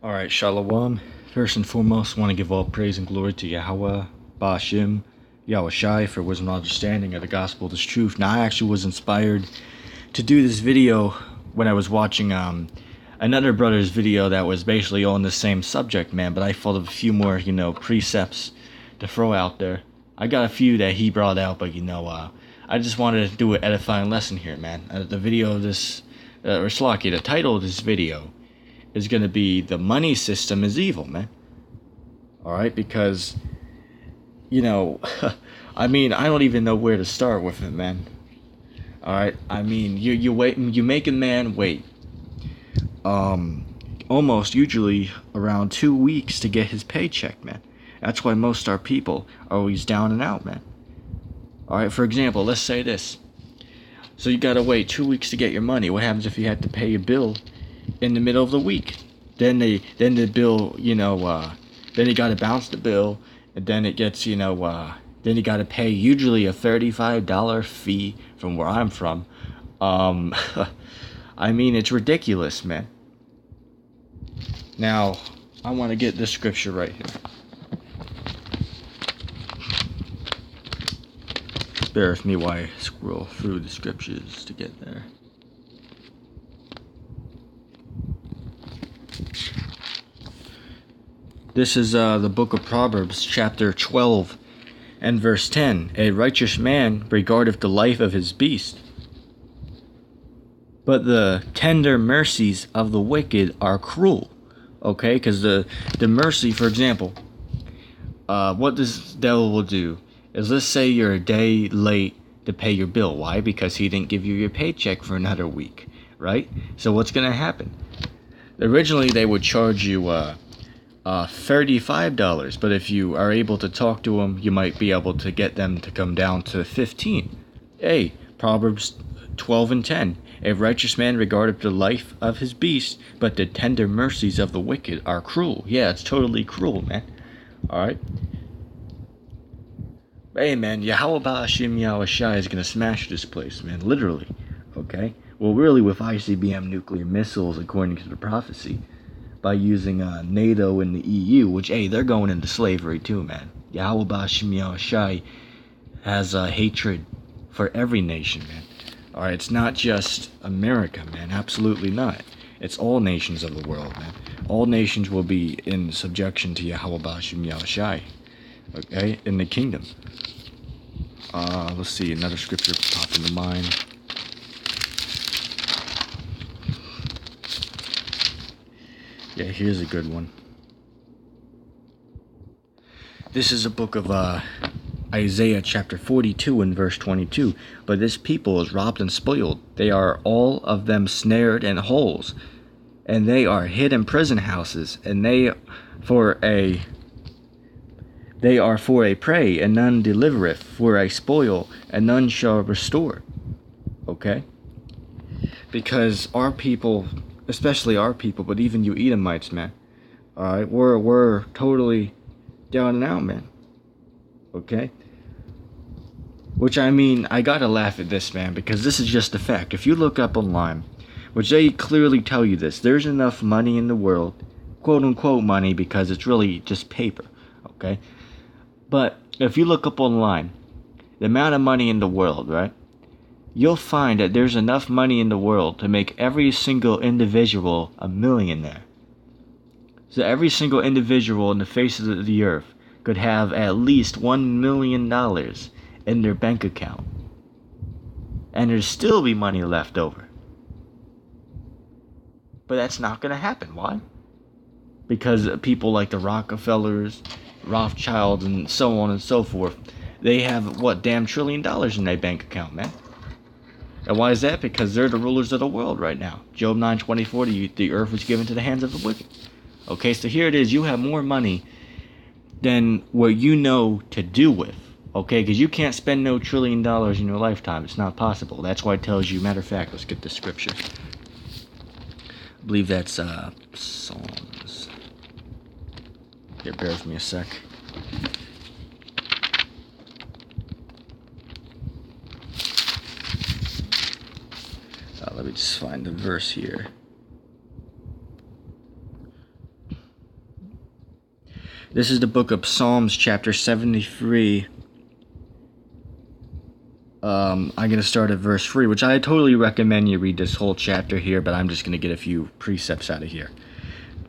Alright, Shalom. First and foremost, I want to give all praise and glory to Yahweh, Ba'ashim, Yahushai for wisdom and understanding of the gospel, this truth. Now, I actually was inspired to do this video when I was watching another brother's video that was basically on the same subject, man, but I thought of a few more, precepts to throw out there. I got a few that he brought out, but I just wanted to do an edifying lesson here, man. The video of this, the title of this video is going to be "The Money System is Evil," man. Alright, because, I mean, I don't even know where to start with it, man. Alright, I mean, you make a man wait, almost usually around 2 weeks to get his paycheck, man. That's why most our people are always down and out, man. Alright, for example, let's say this. So you gotta wait 2 weeks to get your money. What happens if you have to pay a bill in the middle of the week? Then the bill, then you gotta bounce the bill, and then it gets, then you gotta pay usually a $35 fee from where I'm from. I mean, it's ridiculous, man. Now, I want to get this scripture right here. Bear with me while I scroll through the scriptures to get there. This is the book of Proverbs, chapter 12, and verse 10. A righteous man regardeth the life of his beast, but the tender mercies of the wicked are cruel. Okay, because the mercy, for example, what this devil will do is, let's say you're a day late to pay your bill. Why? Because he didn't give you your paycheck for another week, right? So what's going to happen? Originally, they would charge you $35, but if you are able to talk to them, you might be able to get them to come down to $15. Hey, Proverbs 12 and 10. A righteous man regardeth the life of his beast, but the tender mercies of the wicked are cruel. Yeah, it's totally cruel, man. Alright? Hey, man, Yahweh Ba'ashim Yahushai is gonna smash this place, man. Literally. Okay? Well, really, with ICBM nuclear missiles, according to the prophecy, by using NATO and the EU, which, hey, they're going into slavery too, man. Yahweh Ba'ashim Yahushai has hatred for every nation, man. Alright, it's not just America, man. Absolutely not. It's all nations of the world, man. All nations will be in subjection to Yahweh Ba'ashim Yahushai. Okay? In the kingdom. Let's see, another scripture popped into mind. Yeah, here's a good one. This is a book of Isaiah chapter 42 and verse 22. But this people is robbed and spoiled. They are all of them snared in holes, and they are hid in prison houses, and they are for a prey, and none delivereth, for a spoil, and none shall restore. Okay? Because our people, especially our people, but even you Edomites, man, alright, we're totally down and out, man. Okay? Which, I mean, I gotta laugh at this, man, because this is just a fact. If you look up online, which they clearly tell you this, there's enough money in the world, quote unquote money, because it's really just paper. Okay? But if you look up online, the amount of money in the world, right? You'll find that there's enough money in the world to make every single individual a millionaire. So every single individual on the face of the earth could have at least $1 million in their bank account. And there'd still be money left over. But that's not going to happen. Why? Because people like the Rockefellers, Rothschilds, and so on and so forth, they have, damn $1 trillion in their bank account, man. And why is that? Because they're the rulers of the world right now. Job 9:24, the earth was given to the hands of the wicked. Okay, so here it is. You have more money than what you know to do with. Okay, because you can't spend no $1 trillion in your lifetime. It's not possible. That's why it tells you. Matter of fact, let's get the scripture. I believe that's Psalms. Here, bear with me a sec. Let me just find the verse here. This is the book of Psalms, chapter 73. I'm going to start at verse 3, which I totally recommend you read this whole chapter here, but I'm just going to get a few precepts out of here.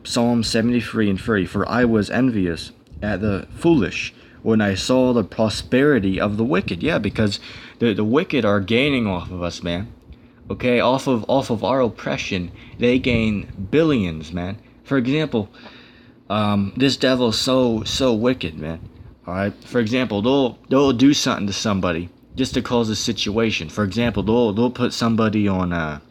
Psalm 73 and 3. For I was envious at the foolish when I saw the prosperity of the wicked. Yeah, because the wicked are gaining off of us, man. Okay, off of our oppression, they gain billions, man. For example, this devil's so wicked, man. All right. For example, they'll do something to somebody just to cause a situation. For example, they'll put somebody on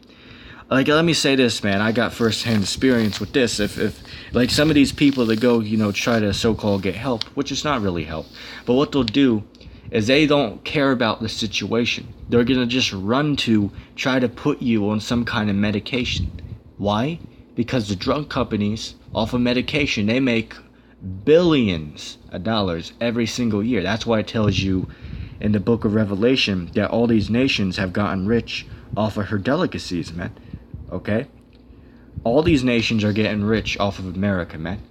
like, let me say this, man. I got first-hand experience with this. If like some of these people that go, try to so-called get help, which is not really help, but what they'll do is they don't care about the situation. They're gonna just run to try to put you on some kind of medication. Why? Because the drug companies, off of medication, they make billions of dollars every single year. That's why it tells you in the book of Revelation that all these nations have gotten rich off of her delicacies, man. Okay? All these nations are getting rich off of America, man.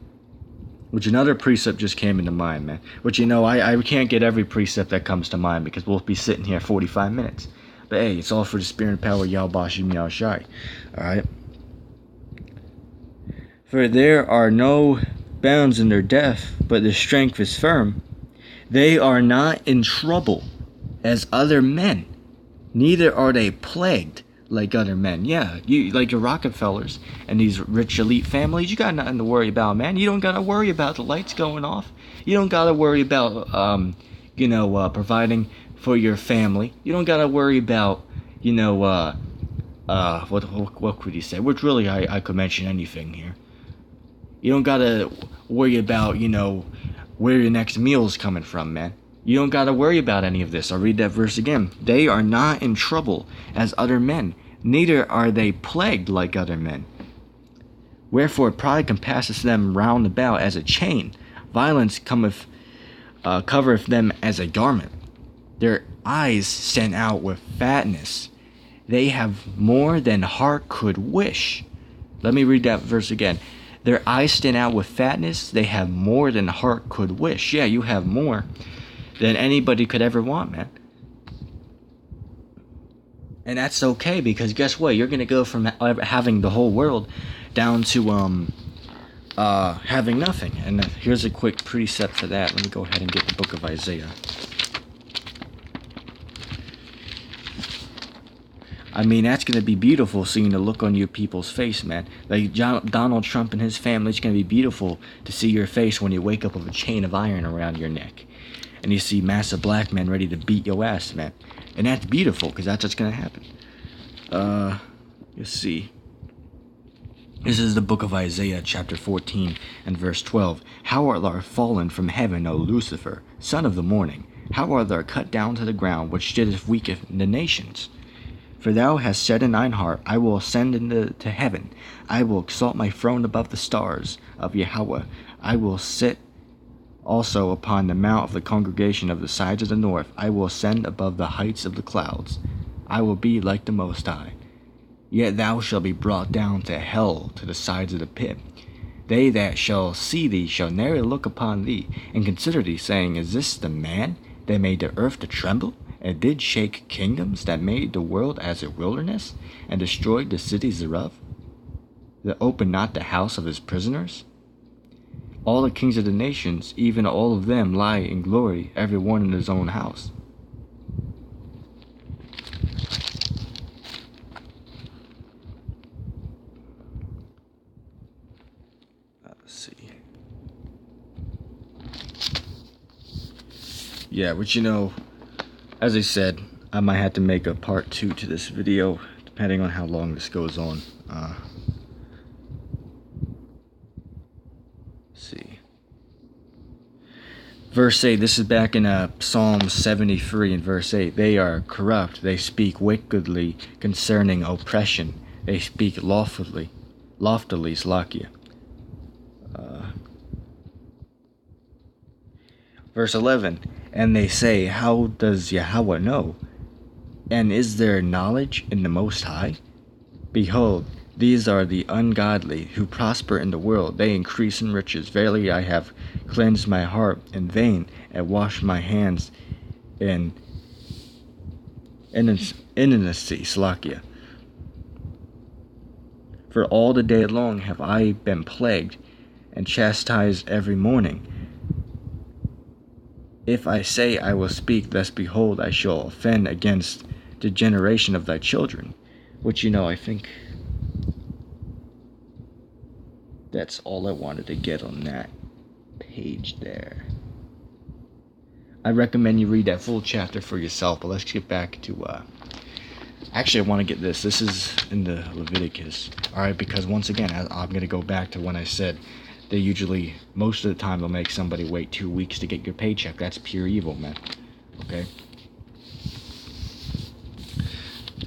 Which another precept just came into mind, man. Which, I can't get every precept that comes to mind because we'll be sitting here 45 minutes. But hey, it's all for the spirit and power, Yalbashi Meow Shai. Alright? For there are no bounds in their death, but their strength is firm. They are not in trouble as other men, neither are they plagued like other men. Yeah, you like your Rockefellers and these rich elite families, you got nothing to worry about, man. You don't gotta worry about the lights going off. You don't gotta worry about providing for your family. You don't gotta worry about what could you say? Which really I could mention anything here. You don't gotta worry about where your next meal is coming from, man. You don't gotta worry about any of this. I'll read that verse again. They are not in trouble as other men, neither are they plagued like other men. Wherefore pride compasseth them round about as a chain. Violence covereth them as a garment. Their eyes stand out with fatness. They have more than heart could wish. Let me read that verse again. Their eyes stand out with fatness. They have more than heart could wish. Yeah, you have more than anybody could ever want, man. And that's okay, because guess what? You're going to go from having the whole world down to having nothing. And here's a quick precept for that. Let me go ahead and get the book of Isaiah. I mean, that's going to be beautiful, seeing the look on your people's face, man. Like Donald Trump and his family, it's going to be beautiful to see your face when you wake up with a chain of iron around your neck. And you see massive black men ready to beat your ass, man. And that's beautiful, because that's what's going to happen. Let's see. This is the book of Isaiah, chapter 14, and verse 12. How art thou fallen from heaven, O Lucifer, son of the morning? How art thou cut down to the ground, which didst weaken the nations? For thou hast said in thine heart, I will ascend into heaven. I will exalt my throne above the stars of Yahweh. I will sit also upon the mount of the congregation of the sides of the north. I will ascend above the heights of the clouds. I will be like the Most High. Yet thou shalt be brought down to hell, to the sides of the pit. They that shall see thee shall never look upon thee, and consider thee, saying, Is this the man that made the earth to tremble? And did shake kingdoms, that made the world as a wilderness, and destroyed the cities thereof, that opened not the house of his prisoners? All the kings of the nations, even all of them, lie in glory, every one in his own house. Let's see. Yeah, but as I said, I might have to make a part 2 to this video, depending on how long this goes on. Let's see. Verse 8, this is back in Psalm 73 and verse 8. They are corrupt, they speak wickedly concerning oppression. They speak loftily, Slakia. Verse 11, and they say, How does Yahweh know? And is there knowledge in the Most High? Behold, These are the ungodly who prosper in the world. They increase in riches. Verily, I have cleansed my heart in vain and washed my hands in innocency. Slakia. For all the day long have I been plagued and chastised every morning. If I say I will speak, thus behold, I shall offend against the generation of thy children. Which, I think that's all I wanted to get on that page there. I recommend you read that full chapter for yourself, but let's get back to, actually I want to get this. This is in the Leviticus, alright, because once again, I'm going to go back to when I said they usually, most of the time, they'll make somebody wait 2 weeks to get your paycheck. That's pure evil, man, okay?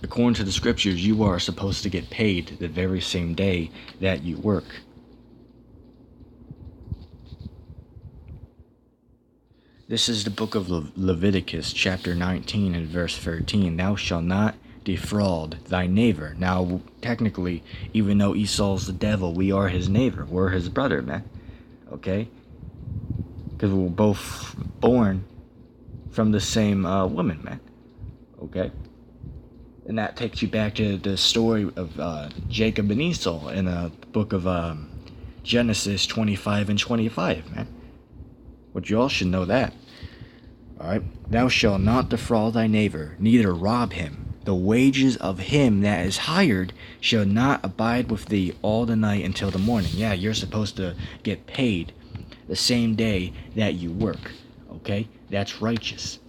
According to the scriptures, you are supposed to get paid the very same day that you work. This is the book of Leviticus, chapter 19 and verse 13. Thou shalt not defraud thy neighbor. Now, technically, even though Esau's the devil, we are his neighbor. We're his brother, man. Okay? Because we were both born from the same woman, man. Okay? And that takes you back to the story of Jacob and Esau in the book of Genesis 25 and 25, man. But you all should know that. Alright? Thou shalt not defraud thy neighbor, neither rob him. The wages of him that is hired shall not abide with thee all the night until the morning. Yeah, you're supposed to get paid the same day that you work. Okay? That's righteous.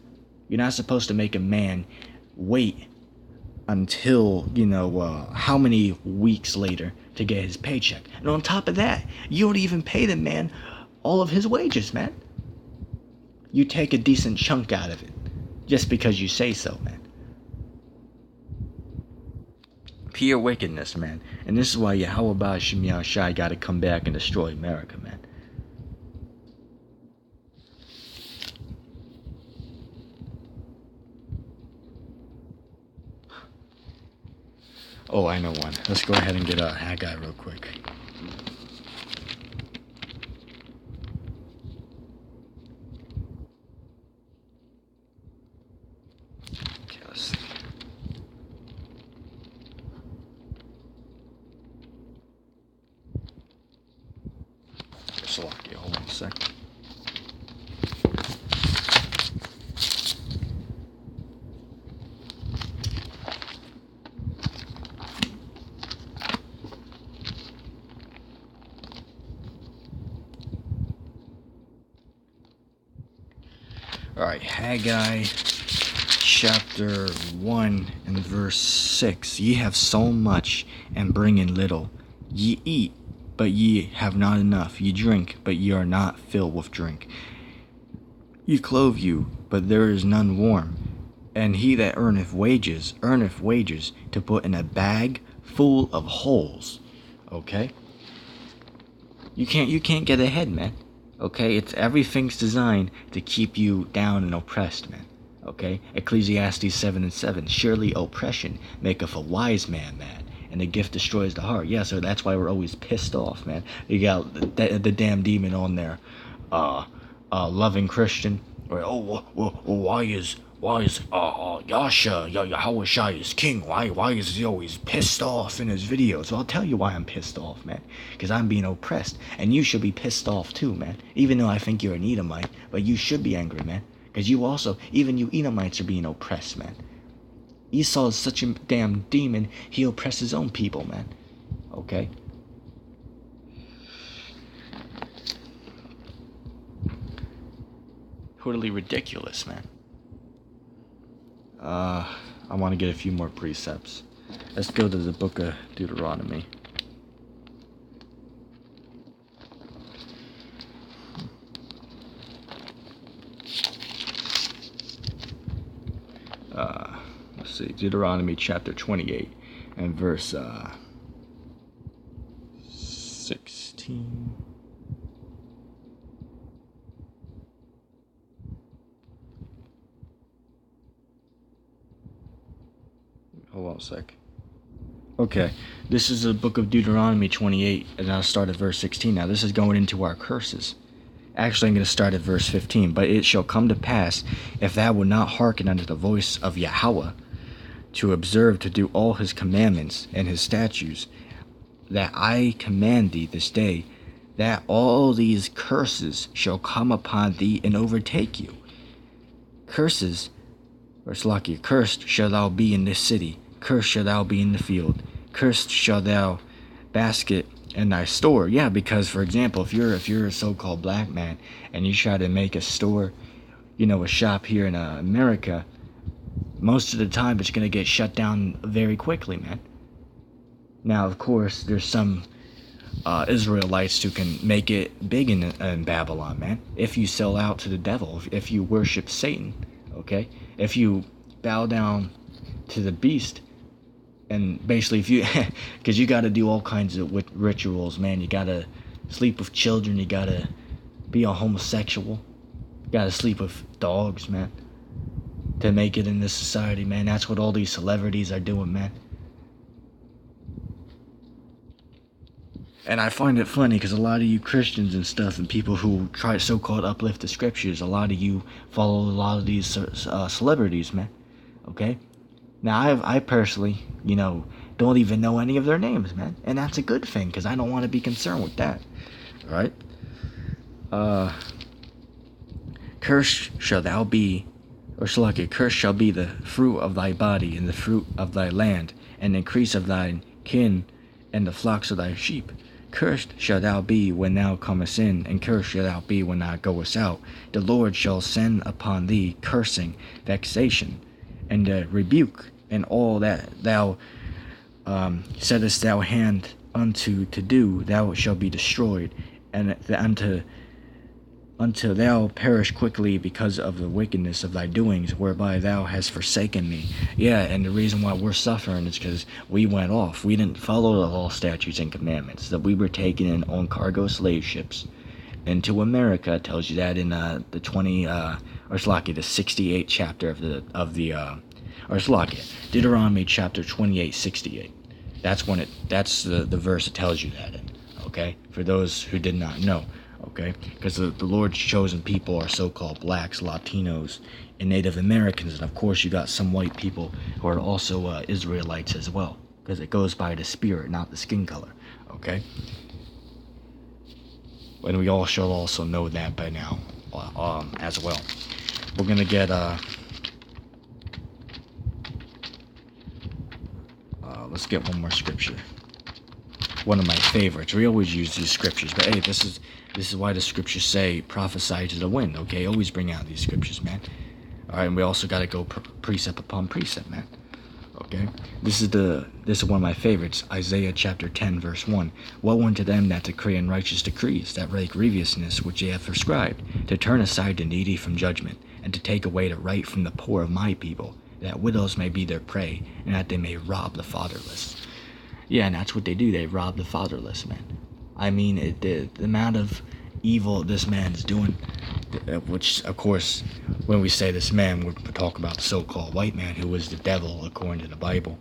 You're not supposed to make a man wait until, how many weeks later to get his paycheck. And on top of that, you don't even pay the man all of his wages, man. You take a decent chunk out of it just because you say so, man. Pure wickedness, man. And this is why Yahweh Shem Yahushai got to come back and destroy America, man. Oh, I know one. Let's go ahead and get Haggai real quick. Okay, let's see. Salakia, hold on a second. Alright, Haggai chapter 1 and verse 6. Ye have sown much and bring in little. Ye eat, but ye have not enough. Ye drink, but ye are not filled with drink. Ye clothe you, but there is none warm. And he that earneth wages to put in a bag full of holes. Okay? You can't get ahead, man. Okay, everything's designed to keep you down and oppressed, man. Okay, Ecclesiastes 7 and 7. Surely oppression maketh a wise man mad, and the gift destroys the heart. Yeah, so that's why we're always pissed off, man. You got the damn demon on there, loving Christian. Or why is Yasha Yahushai is king? Why is he always pissed off in his videos? Well, I'll tell you why I'm pissed off, man. Because I'm being oppressed, and you should be pissed off too, man. Even though I think you're an Edomite, but you should be angry, man. Because you also, even you Edomites, are being oppressed, man. Esau is such a damn demon. He oppresses his own people, man. Okay. Totally ridiculous, man. I want to get a few more precepts. Let's go to the book of Deuteronomy. Let's see, Deuteronomy chapter 28 and verse 16. Hold on a sec. Okay, This is the book of Deuteronomy 28, and I'll start at verse 16. Now, this is going into our curses. Actually, I'm going to start at verse 15. But it shall come to pass, if thou wilt not hearken unto the voice of Yahweh, to observe to do all his commandments and his statutes, that I command thee this day, that all these curses shall come upon thee and overtake you. Curses, or Slakia, cursed shall thou be in this city, cursed shall thou be in the field, cursed shall thou basket in thy store. Yeah, because for example, if you're a so-called black man and you try to make a store, a shop here in America, most of the time it's gonna get shut down very quickly, man. Now, of course, there's some Israelites who can make it big in Babylon, man. If you sell out to the devil, if you worship Satan, okay? If you bow down to the beast, and basically if you, because you got to do all kinds of rituals, man. You got to sleep with children. You got to be a homosexual. You got to sleep with dogs, man, to make it in this society, man. That's what all these celebrities are doing, man. And I find it funny because a lot of you Christians and stuff and people who try to so-called uplift the scriptures, a lot of you follow a lot of these celebrities, man. Okay? Now, I personally, don't even know any of their names, man. And that's a good thing because I don't want to be concerned with that. Alright? Cursed shall thou be, or Shalaki, cursed shall be the fruit of thy body and the fruit of thy land and the increase of thine kin and the flocks of thy sheep. Cursed shalt thou be when thou comest in, and cursed shalt thou be when thou goest out. The Lord shall send upon thee cursing, vexation, and rebuke, and all that thou settest thou hand unto to do, thou shalt be destroyed, and until thou perish quickly because of the wickedness of thy doings, whereby thou hast forsaken me. Yeah, and the reason why we're suffering is because we went off. We didn't follow the law, statutes, and commandments. That we were taken in on cargo slave ships into America. It tells you that in the 68th chapter of the Deuteronomy chapter 28:68. That's the verse that tells you that in. Okay, for those who did not know. Okay, because the Lord's chosen people are so-called blacks, Latinos, and Native Americans, and of course you got some white people who are also Israelites as well, because it goes by the spirit, not the skin color. Okay, and we all shall also know that by now, as well. We're gonna get let's get one more scripture. One of my favorites. We always use these scriptures, but hey, this is why the scriptures say prophesy to the wind. Okay, always bring out these scriptures, man. All right, and we also got to go precept upon precept, man. Okay, this is one of my favorites. Isaiah chapter 10 verse 1. Woe unto them that decree unrighteous decrees, that write grievousness which they have prescribed, to turn aside the needy from judgment, and to take away the right from the poor of my people, that widows may be their prey, and that they may rob the fatherless. Yeah, and that's what they do. They rob the fatherless, man. I mean, the amount of evil this man is doing, which, of course, when we say this man, we're talking about the so-called white man who was the devil, according to the Bible.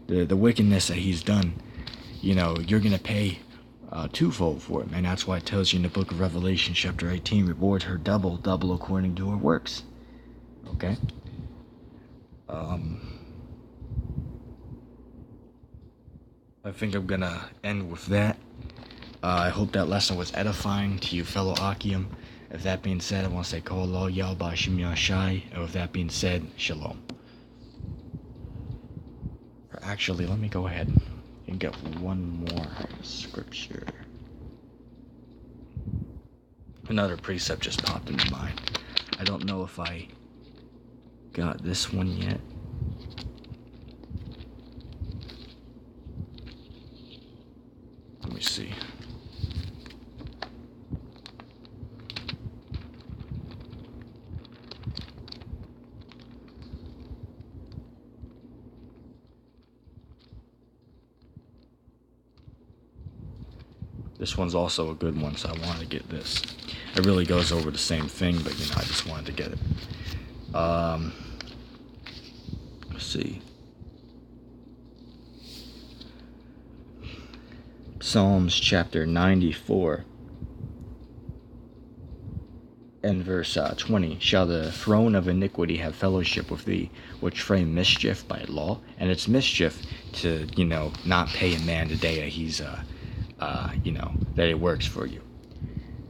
The wickedness that he's done, you're going to pay twofold for it, man. That's why it tells you in the book of Revelation, chapter 18, reward her double according to her works. Okay? I think I'm gonna end with that. I hope that lesson was edifying to you, fellow Akim. If that being said, I want to say Kol Yal Bashim Yashai. And with that being said, Shalom. Actually, let me go ahead and get one more scripture. Another precept just popped into mind. I don't know if I got this one yet. Let me see. This one's also a good one, so I wanted to get this. It really goes over the same thing, but I just wanted to get it. Let's see. Psalms chapter 94 and verse 20. Shall the throne of iniquity have fellowship with thee, which frame mischief by law? And it's mischief to, not pay a man the day that he's, that he works for you.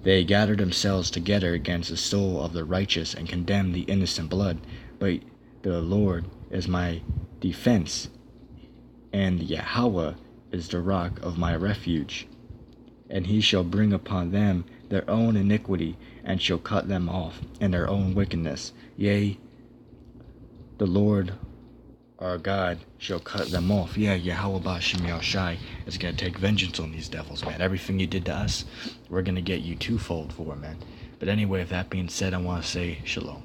They gather themselves together against the soul of the righteous and condemn the innocent blood. But the Lord is my defense, and Yahweh is the rock of my refuge. And he shall bring upon them their own iniquity, and shall cut them off in their own wickedness. Yea, the Lord our God shall cut them off. Yeah, Yahweh Bashim Yahushai is going to take vengeance on these devils, man. Everything you did to us, we're going to get you twofold for, man. But anyway, with that being said, I want to say shalom.